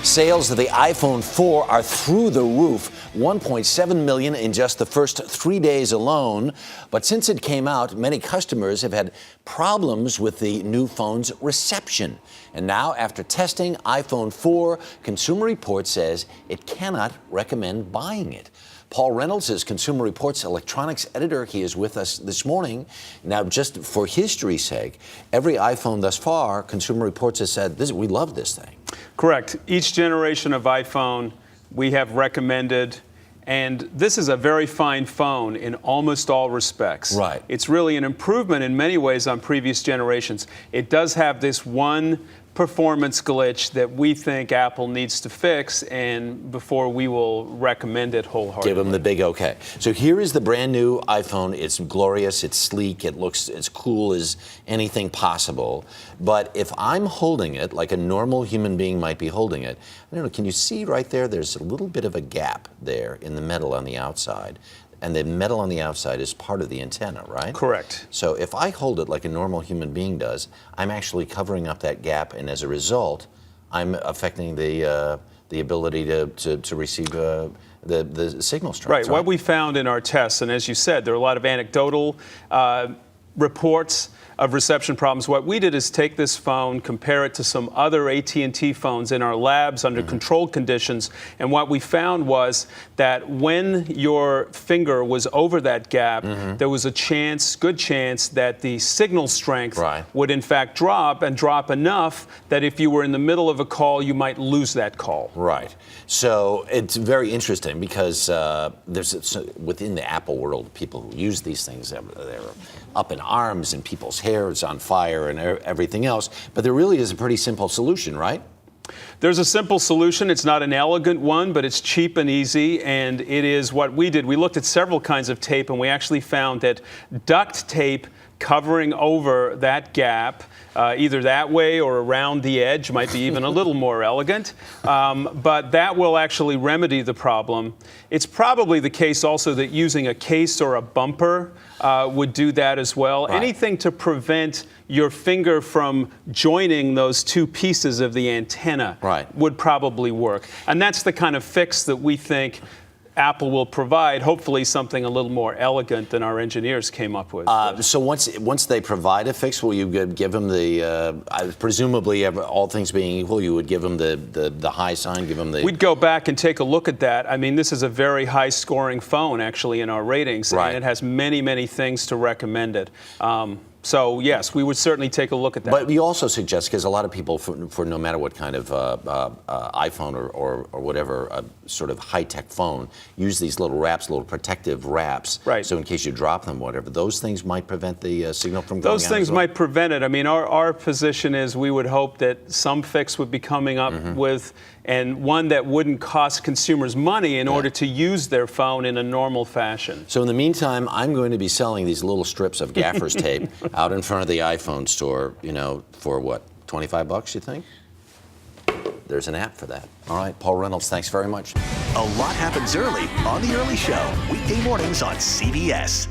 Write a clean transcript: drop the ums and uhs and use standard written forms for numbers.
Sales of the iPhone 4 are through the roof, 1.7 million in just the first 3 days alone. But since it came out, many customers have had problems with the new phone's reception. And now, after testing iPhone 4, Consumer Reports says it cannot recommend buying it. Paul Reynolds is Consumer Reports electronics editor. He is with us this morning. Now, just for history's sake, every iPhone thus far, Consumer Reports has said, we love this thing. Correct. Each generation of iPhone we have recommended, and this is a very fine phone in almost all respects. Right. It's really an improvement in many ways on previous generations. It does have this one performance glitch that we think Apple needs to fix, and before we will recommend it wholeheartedly. Give them the big okay. So here is the brand new iPhone. It's glorious, it's sleek, it looks as cool as anything possible. But if I'm holding it like a normal human being might be holding it, I don't know, can you see right there? There's a little bit of a gap there in the metal on the outside. And the metal on the outside is part of the antenna, right? Correct. So if I hold it like a normal human being does, I'm actually covering up that gap, and as a result, I'm affecting the ability to receive the signal strength. Right. What we found in our tests, and as you said, there are a lot of anecdotal reports of reception problems. What we did is take this phone, compare it to some other AT&T phones in our labs under controlled conditions, and what we found was that when your finger was over that gap, there was a good chance that the signal strength would in fact drop, and drop enough that if you were in the middle of a call, you might lose that call. Right. So it's very interesting because within the Apple world, people who use these things, they're up in arms and people's hair is on fire and everything else. But there really is a pretty simple solution, right? There's a simple solution. It's not an elegant one, but it's cheap and easy, and it is what we did. We looked at several kinds of tape, and we actually found that duct tape covering over that gap, either that way or around the edge, might be even a little more elegant, but that will actually remedy the problem. It's probably the case also that using a case or a bumper would do that as well. Right. Anything to prevent your finger from joining those two pieces of the antenna would probably work. And that's the kind of fix that we think Apple will provide, hopefully something a little more elegant than our engineers came up with. So once they provide a fix, will you give them presumably, all things being equal, you would give them the high sign, give them the... We'd go back and take a look at that. I mean, this is a very high-scoring phone, actually, in our ratings, and it has many, many things to recommend it. So, yes, we would certainly take a look at that. But you also suggest, because a lot of people, for no matter what kind of iPhone or whatever sort of high-tech phone, use these little wraps, little protective wraps. Right. So in case you drop them, whatever, those things might prevent the signal from going out. Those things might prevent it. I mean, our position is we would hope that some fix would be coming up with, and one that wouldn't cost consumers money in order to use their phone in a normal fashion. So in the meantime, I'm going to be selling these little strips of gaffer's tape out in front of the iPhone store, for what, 25 bucks, you think? There's an app for that. All right, Paul Reynolds, thanks very much. A lot happens early on The Early Show, weekday mornings on CBS.